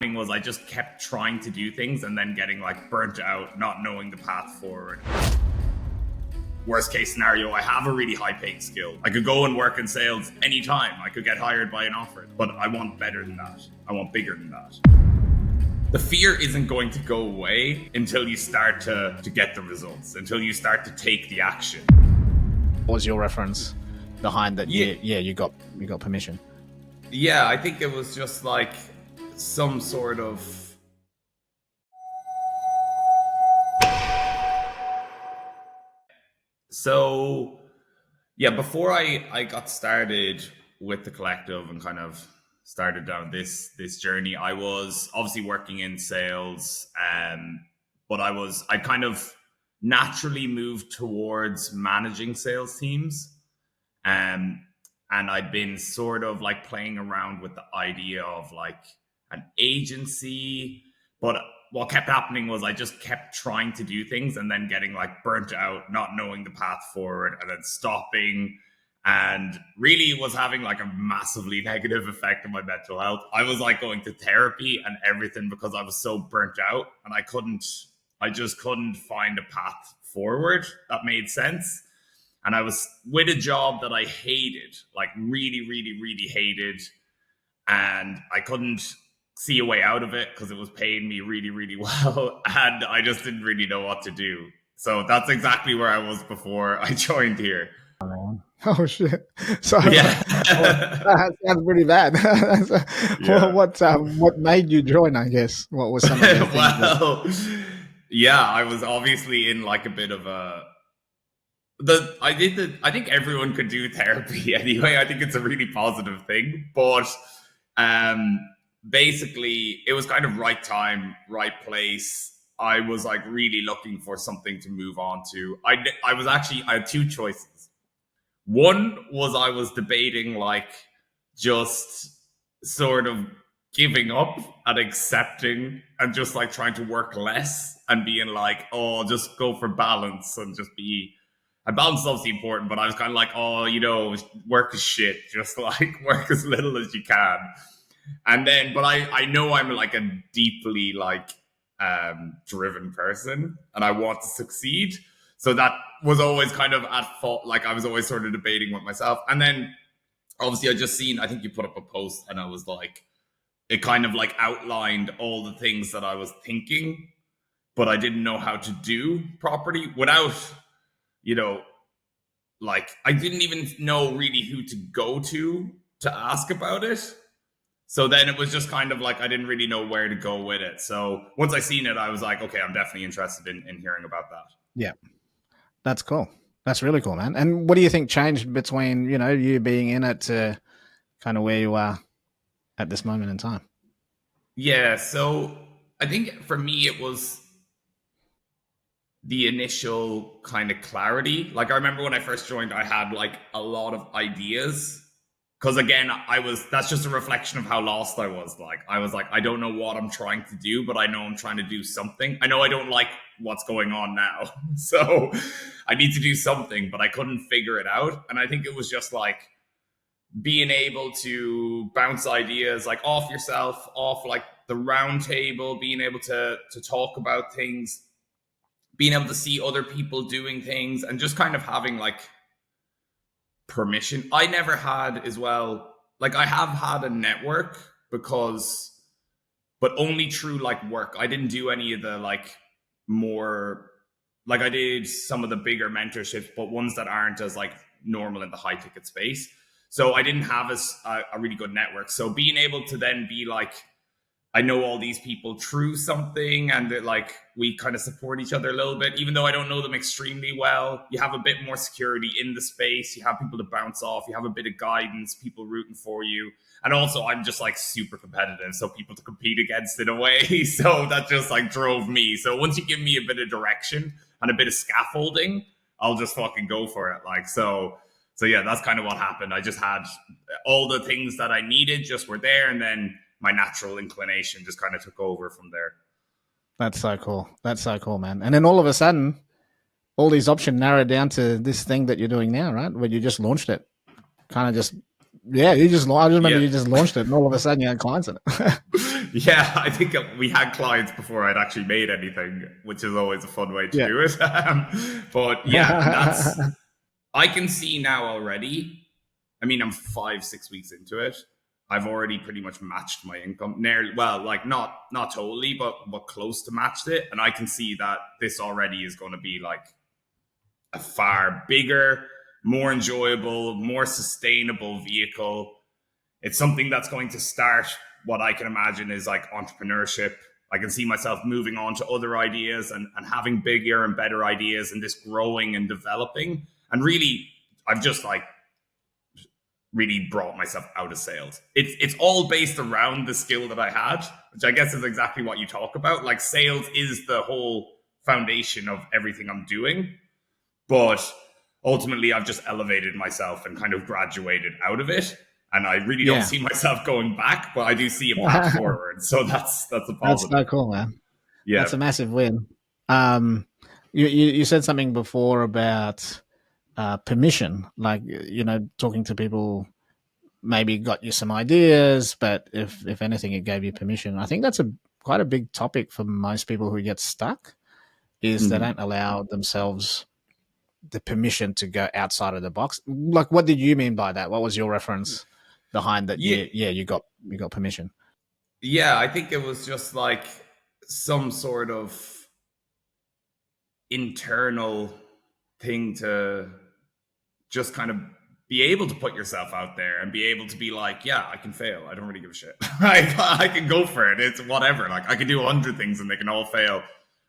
was I just kept trying to do things and then getting like burnt out, not knowing the path forward. Worst case scenario, I have a really high paying skill. I could go and work in sales anytime. I could get hired by an offer, but I want better than that. I want bigger than that. The fear isn't going to go away until you start to get the results, until you start to take the action. What was your reference behind that? You got permission. Yeah, I think it was just like some sort of before I got started with the collective and kind of started down this journey, I was obviously working in sales, but I kind of naturally moved towards managing sales teams, and I'd been sort of like playing around with the idea of like an agency, but what kept happening was I just kept trying to do things and then getting like burnt out, not knowing the path forward, and then stopping, and really was having like a massively negative effect on my mental health. I was like going to therapy and everything because I was so burnt out, and I just couldn't find a path forward that made sense. And I was with a job that I hated, like really, really, really hated, and I couldn't see a way out of it because it was paying me really, really well, and I just didn't really know what to do. So that's exactly where I was before I joined here. Oh shit! So yeah, that's pretty bad. Yeah. What made you join? I guess what was some of the things I was obviously in like a bit of I think everyone could do therapy anyway. I think it's a really positive thing, but basically it was kind of right time, right place. I was like really looking for something to move on to. I had two choices. One was I was debating like just sort of giving up and accepting and just like trying to work less and being like, oh, just go for balance and just be. And balance is obviously important, but I was kind of like, oh, work is shit. Just like work as little as you can. And then, but I know I'm like a deeply like driven person and I want to succeed. So that was always kind of at fault. Like I was always sort of debating with myself. And then obviously I think you put up a post and I was like, it kind of like outlined all the things that I was thinking, but I didn't know how to do properly without, like I didn't even know really who to go to ask about it. So then it was just kind of like I didn't really know where to go with it. So once I seen it, I was like, okay, I'm definitely interested in hearing about that. Yeah, that's cool. That's really cool, man. And what do you think changed between, you being in it to kind of where you are at this moment in time? Yeah, so I think for me, it was the initial kind of clarity. Like I remember when I first joined, I had like a lot of ideas. Because again, that's just a reflection of how lost I was. Like, I was like, I don't know what I'm trying to do, but I know I'm trying to do something. I know I don't like what's going on now. So I need to do something, but I couldn't figure it out. And I think it was just like being able to bounce ideas like off yourself, off like the round table, being able to talk about things, being able to see other people doing things, and just kind of having like permission. I never had as well, like I have had a network but only through like work. I didn't do any of the like more, like I did some of the bigger mentorships, but ones that aren't as like normal in the high ticket space. So I didn't have a really good network. So being able to then be like, I know all these people through something, and that like we kind of support each other a little bit, even though I don't know them extremely well. You have a bit more security in the space. You have people to bounce off. You have a bit of guidance, people rooting for you. And also I'm just like super competitive. So people to compete against in a way. So that just like drove me. So once you give me a bit of direction and a bit of scaffolding, I'll just fucking go for it. Like, so yeah, that's kind of what happened. I just had all the things that I needed just were there. And then my natural inclination just kind of took over from there. That's so cool. That's so cool, man. And then all of a sudden, all these options narrowed down to this thing that you're doing now, right? Where you just launched it. Kind of just, I just remember you just launched it and all of a sudden you had clients in it. Yeah, I think we had clients before I'd actually made anything, which is always a fun way to Yeah. do it. But yeah, and I can see now already. I mean, I'm 5, 6 weeks into it. I've already pretty much matched my income. Well, like not totally, but close to matched it. And I can see that this already is going to be like a far bigger, more enjoyable, more sustainable vehicle. It's something that's going to start what I can imagine is like entrepreneurship. I can see myself moving on to other ideas and having bigger and better ideas and this growing and developing. And really, I've just like really brought myself out of sales. It's all based around the skill that I had, which I guess is exactly what you talk about. Like sales is the whole foundation of everything I'm doing. But ultimately, I've just elevated myself and kind of graduated out of it. And I really don't see myself going back, but I do see a path forward. So that's a positive. That's so cool, man. Yeah. That's a massive win. You said something before about permission, like, you know, talking to people maybe got you some ideas, but if anything, it gave you permission. I think that's quite a big topic for most people who get stuck, is they don't allow themselves the permission to go outside of the box. Like, what did you mean by that? What was your reference behind that? You got permission. Yeah, I think it was just like some sort of internal thing to just kind of be able to put yourself out there and be able to be like, yeah, I can fail. I don't really give a shit. I can go for it. It's whatever. Like I can do 100 things and they can all fail.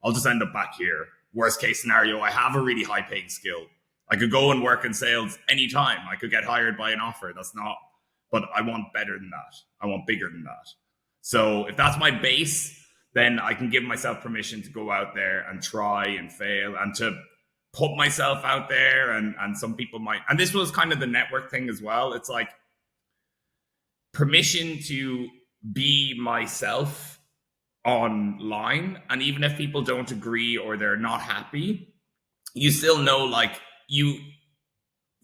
I'll just end up back here. Worst case scenario, I have a really high paying skill. I could go and work in sales anytime. I could get hired by an offer. That's not, but I want better than that. I want bigger than that. So if that's my base, then I can give myself permission to go out there and try and fail and to put myself out there. And some people might, and this was kind of the network thing as well. It's like permission to be myself online. And even if people don't agree or they're not happy, you still know, like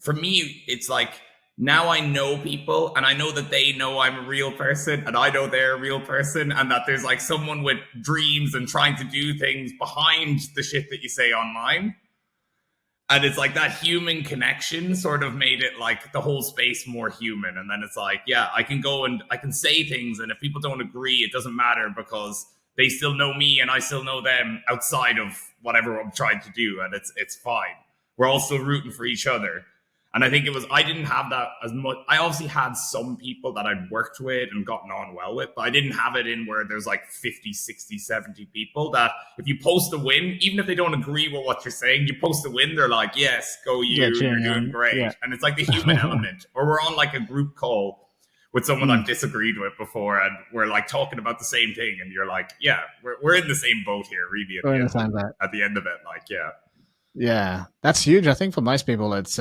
for me, it's like, now I know people and I know that they know I'm a real person and I know they're a real person and that there's like someone with dreams and trying to do things behind the shit that you say online. And it's like that human connection sort of made it like the whole space more human. And then it's like, yeah, I can go and I can say things. And if people don't agree, it doesn't matter because they still know me and I still know them outside of whatever I'm trying to do. And it's fine. We're all still rooting for each other. And I think I didn't have that as much. I obviously had some people that I'd worked with and gotten on well with, but I didn't have it in where there's like 50, 60, 70 people that if you post a win, even if they don't agree with what you're saying, you post a win, they're like, yes, go you, you're doing great. Yeah. And it's like the human element. Or we're on like a group call with someone I've disagreed with before and we're like talking about the same thing. And you're like, yeah, we're in the same boat here, really. At the end of it, like, yeah. Yeah, that's huge. I think for most people, it's...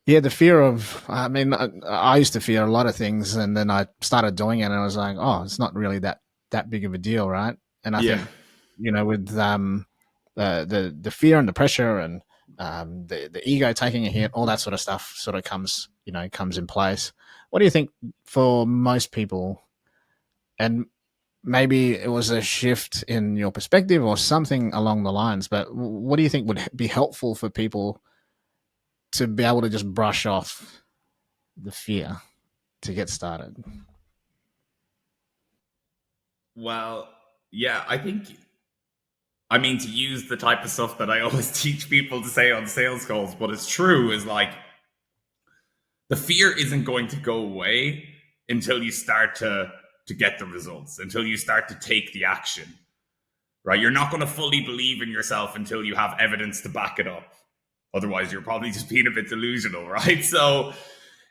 yeah, the fear of, I mean, I used to fear a lot of things and then I started doing it and I was like, oh, it's not really that big of a deal, right? And I think, you know, with the fear and the pressure and the ego taking a hit, all that sort of stuff sort of comes in place. What do you think for most people, and maybe it was a shift in your perspective or something along the lines, but what do you think would be helpful for people to be able to just brush off the fear to get started? Well, yeah, I think, I mean, to use the type of stuff that I always teach people to say on sales calls, but it's true, is like, the fear isn't going to go away until you start to get the results, until you start to take the action, right? You're not going to fully believe in yourself until you have evidence to back it up. Otherwise, you're probably just being a bit delusional, right? So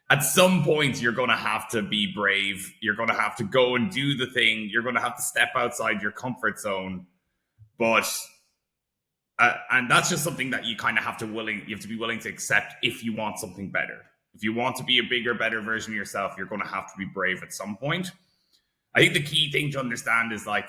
at some point, you're going to have to be brave. You're going to have to go and do the thing. You're going to have to step outside your comfort zone. But, and that's just something that you kind of have to be willing to accept if you want something better. If you want to be a bigger, better version of yourself, you're going to have to be brave at some point. I think the key thing to understand is like,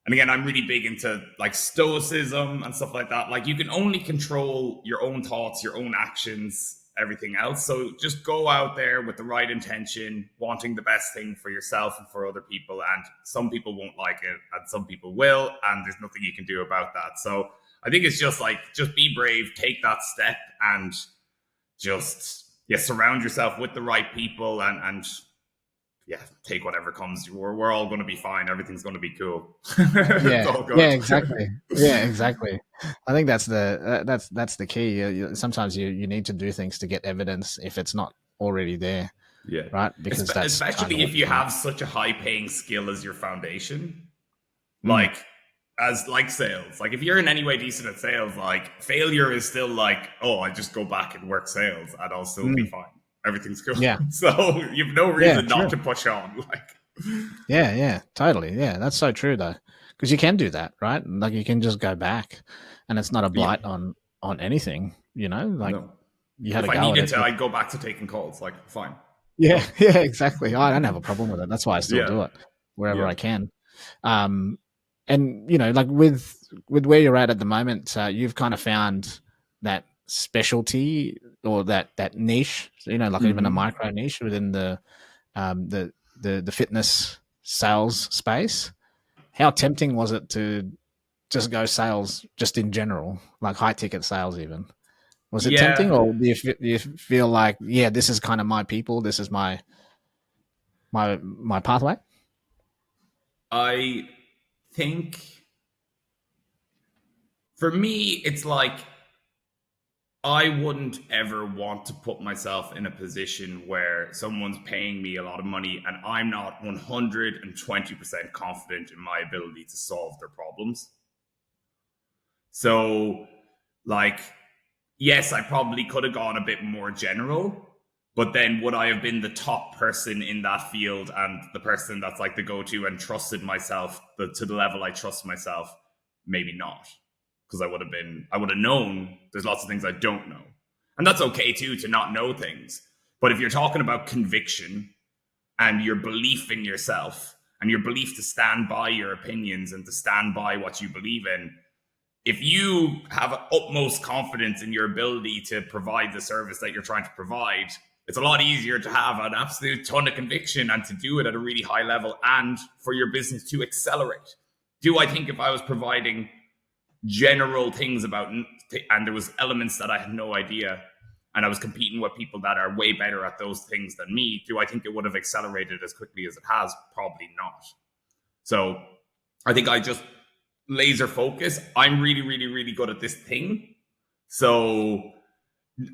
and again, I'm really big into like stoicism and stuff like that. Like you can only control your own thoughts, your own actions. everything else. So just go out there with the right intention, wanting the best thing for yourself and for other people. And some people won't like it and some people will, and there's nothing you can do about that. So I think it's just like, just be brave, take that step, and just surround yourself with the right people, and take whatever comes. We're all going to be fine. Everything's going to be cool. Yeah, exactly. Yeah, exactly. I think that's the key. Sometimes you need to do things to get evidence if it's not already there. Yeah, right. Because that's especially if you have such a high-paying skill as your foundation, like sales. Like if you're in any way decent at sales, like failure is still like, oh, I just go back and work sales and I'll still be fine. Everything's cool. Yeah. So you've no reason not to push on. Like, yeah, totally. Yeah, that's so true though, because you can do that, right? Like you can just go back, and it's not a blight on anything. You know, like you had if I needed to, I'd go back to taking calls. Like, fine. Yeah, exactly. I don't have a problem with it. That's why I still do it wherever I can. And like with where you're at the moment, you've kind of found that specialty or that niche, like even a micro niche within the fitness sales space. How tempting was it to just go sales just in general, like high ticket sales even? Was it tempting, or do you feel like, this is kind of my people, this is my pathway? I think for me, it's like, I wouldn't ever want to put myself in a position where someone's paying me a lot of money and I'm not 120% confident in my ability to solve their problems. So, like, yes, I probably could have gone a bit more general, but then would I have been the top person in that field and the person that's like the go-to and trusted myself to the level I trust myself? Maybe not. Because I would have known there's lots of things I don't know. And that's okay too, to not know things. But if you're talking about conviction and your belief in yourself and your belief to stand by your opinions and to stand by what you believe in, if you have utmost confidence in your ability to provide the service that you're trying to provide, it's a lot easier to have an absolute ton of conviction and to do it at a really high level and for your business to accelerate. Do I think if I was providing general things about, and there was elements that I had no idea, and I was competing with people that are way better at those things than me, do I think it would have accelerated as quickly as it has? Probably not. So I think I just laser focus. I'm really, really, really good at this thing. So,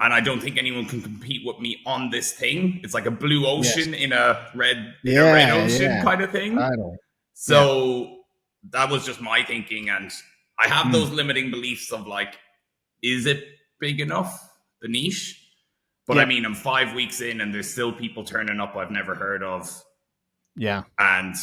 and I don't think anyone can compete with me on this thing. It's like a blue ocean in a red ocean kind of thing. So that was just my thinking, and I have those limiting beliefs of like, is it big enough, the niche? But I mean, I'm 5 weeks in and there's still people turning up I've never heard of. Yeah. And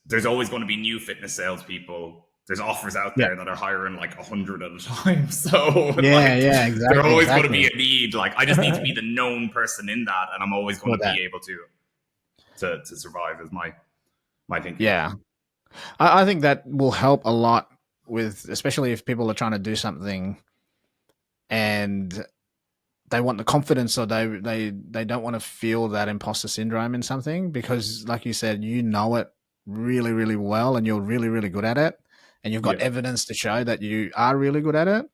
there's always going to be new fitness salespeople. There's offers out there that are hiring like 100 at a time. So exactly. There's always going to be a need. Like, I just need to be the known person in that, and I'm always going to be able to survive is my thinking. Yeah. I think that will help a lot with, especially if people are trying to do something and they want the confidence, or they don't want to feel that imposter syndrome in something, because like you said, it really, really well and you're really, really good at it, and you've got evidence to show that you are really good at it.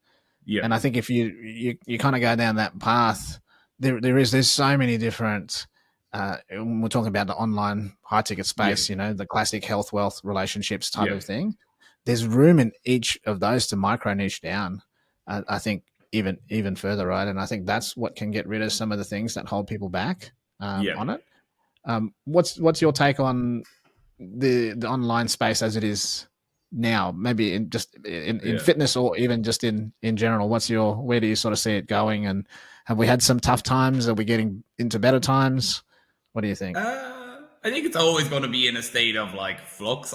And I think if you kind of go down that path, there's so many different we're talking about the online high ticket space, the classic health, wealth, relationships type of thing. There's room in each of those to micro niche down. I think even further, right? And I think that's what can get rid of some of the things that hold people back on it. What's your take on the online space as it is now? Maybe in fitness, or even just in general. Where do you sort of see it going? And have we had some tough times? Are we getting into better times? What do you think? I think it's always going to be in a state of like flux.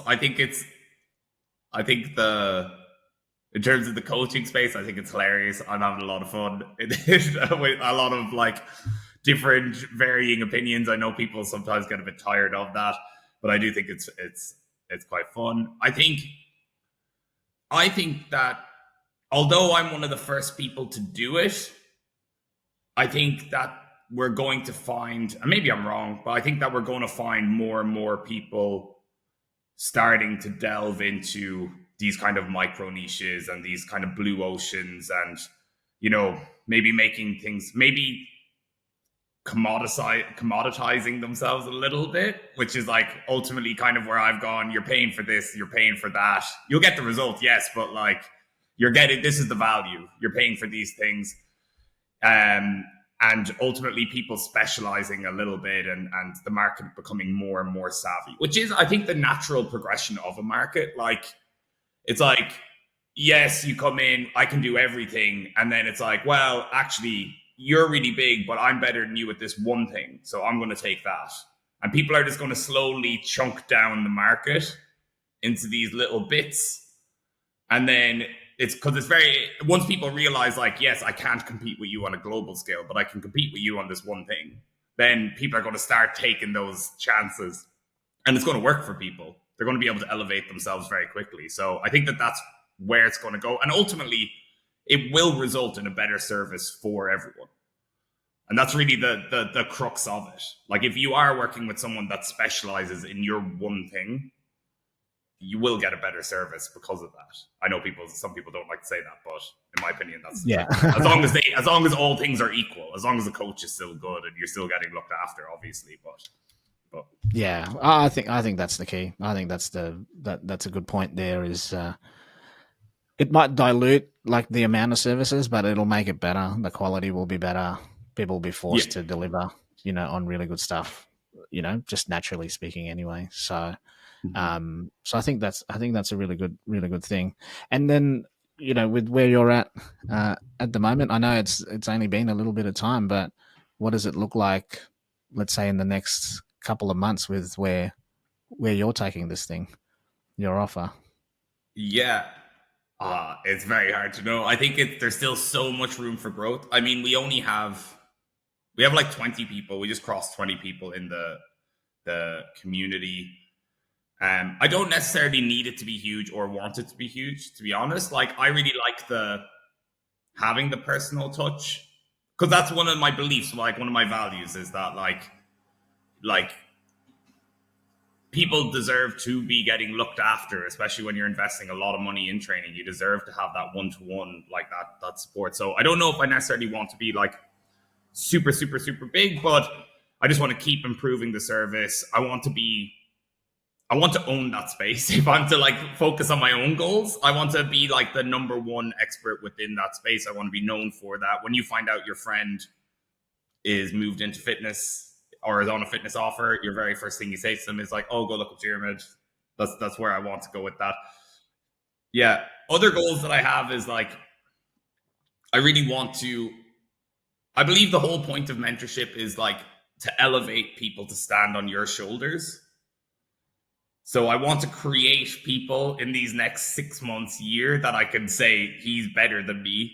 In terms of the coaching space, I think it's hilarious. I'm having a lot of fun with a lot of like different varying opinions. I know people sometimes get a bit tired of that, but I do think it's quite fun. I think that although I'm one of the first people to do it, I think that we're going to find, and maybe I'm wrong, but I think that we're going to find more and more people starting to delve into these kind of micro niches and these kind of blue oceans, and maybe making things, maybe commoditizing themselves a little bit, which is like ultimately kind of where I've gone. You're paying for this, you're paying for that. You'll get the result, yes, but like you're getting, this is the value. You're paying for these things. And ultimately people specializing a little bit, and the market becoming more and more savvy, which is, I think, the natural progression of a market. Like, it's like, yes, you come in, I can do everything. And then it's like, well, actually, you're really big, but I'm better than you at this one thing. So I'm going to take that. And people are just going to slowly chunk down the market into these little bits. And then it's because it's very, once people realize, like, yes, I can't compete with you on a global scale, but I can compete with you on this one thing, then people are going to start taking those chances, and it's going to work for people. They're going to be able to elevate themselves very quickly. So I think that that's where it's going to go. And ultimately, it will result in a better service for everyone. And that's really the crux of it. Like, if you are working with someone that specializes in your one thing, you will get a better service because of that. I know some people don't like to say that, but in my opinion, that's as long as all things are equal, as long as the coach is still good and you're still getting looked after, obviously. But yeah, I think that's the key. I think that's that's a good point. There is, it might dilute like the amount of services, but it'll make it better. The quality will be better. People will be forced to deliver, on really good stuff, just naturally speaking anyway. So, so I think that's a really good thing. And then, with where you're at the moment, I know it's only been a little bit of time, but what does it look like, let's say, in the next couple of months with where you're taking this thing, your offer? Yeah. It's very hard to know. I think there's still so much room for growth. I mean, we have like 20 people. We just crossed 20 people in the community. I don't necessarily need it to be huge or want it to be huge, to be honest. Like, I really like having the personal touch, because that's one of my beliefs. Like, one of my values is that like people deserve to be getting looked after, especially when you're investing a lot of money in training. You deserve to have that one-to-one, like that support. So I don't know if I necessarily want to be like super, super, super big, but I just want to keep improving the service. I want to own that space. If I'm to like focus on my own goals, I want to be like the number one expert within that space. I want to be known for that. When you find out your friend is moved into fitness or is on a fitness offer, your very first thing you say to them is like, oh, go look at Diarmuid. That's where I want to go with that. Yeah. Other goals that I have is like, I really want to, I believe the whole point of mentorship is like to elevate people to stand on your shoulders. So I want to create people in these next 6 months, year, that I can say he's better than me.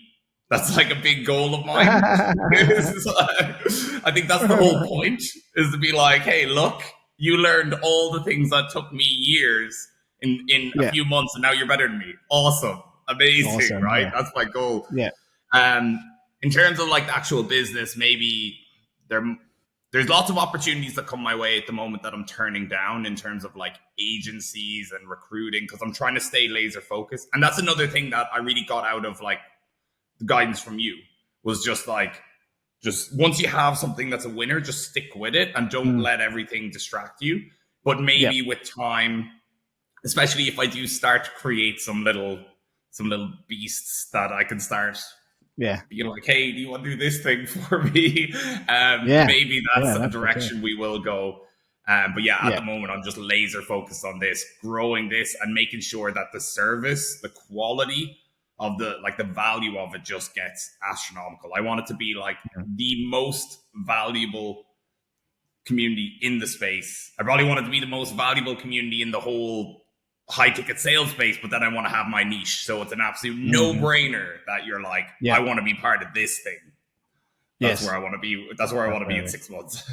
That's like a big goal of mine. I think that's the whole point, is to be like, hey, look, you learned all the things that took me years in a few months, and now you're better than me. Awesome. Amazing, right? Yeah. That's my goal. Yeah. In terms of like the actual business, maybe there's lots of opportunities that come my way at the moment that I'm turning down in terms of like agencies and recruiting, because I'm trying to stay laser focused. And that's another thing that I really got out of like the guidance from you, was just once you have something that's a winner, just stick with it and don't let everything distract you. But maybe with time, especially if I do start to create some little beasts that I can start being like, hey, do you want to do this thing for me? Maybe that's a direction we will go. But at the moment, I'm just laser focused on this, growing this and making sure that the service, the quality of the value of it just gets astronomical. I want it to be like the most valuable community in the space. I probably want it to be the most valuable community in the whole high ticket sales space, but then I want to have my niche. So it's an absolute no brainer that you're like, I want to be part of this thing. That's where I want to be. That's where I want to be in 6 months.